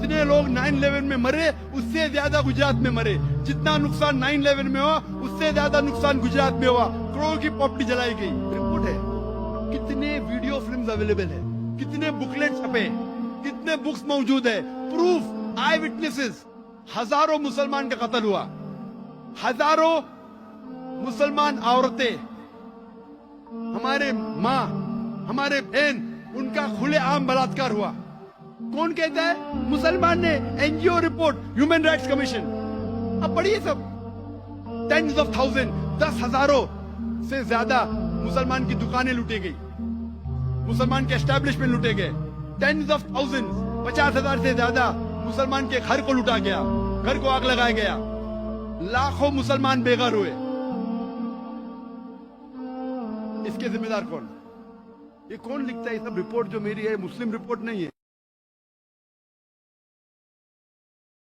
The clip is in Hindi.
जितने लोग 9/11 में मरे उससे ज्यादा गुजरात में मरे। जितना नुकसान 9/11 में हुआ उससे ज्यादा नुकसान गुजरात में हुआ। करोड़ों की प्रॉपर्टी जलाई गई। रिपोर्ट है, कितने वीडियो फिल्म्स अवेलेबल है, कितने बुकलेट छपे, कितने बुक्स मौजूद है, प्रूफ, आई विटनेसेस। हजारों मुसलमान का कत्ल हुआ, हजारों मुसलमान औरतें, हमारे माँ, हमारे बहन, उनका खुलेआम बलात्कार हुआ। कौन कहता है? मुसलमान ने। NGO report, human rights commission. अब पढ़िए सब। टेंस ऑफ थाउजेंड, 10,000 से ज्यादा मुसलमान की दुकानें लूटी गई, मुसलमान के एस्टैब्लिशमेंट लूटे गए। टेंस ऑफ थाउजेंड, 50,000 से ज्यादा मुसलमान के घर को लूटा गया, घर को आग लगाया गया। लाखों मुसलमान बेघर हुए। इसके जिम्मेदार कौन? ये कौन लिखता है? ये सब रिपोर्ट जो मेरी है मुस्लिम रिपोर्ट नहीं है।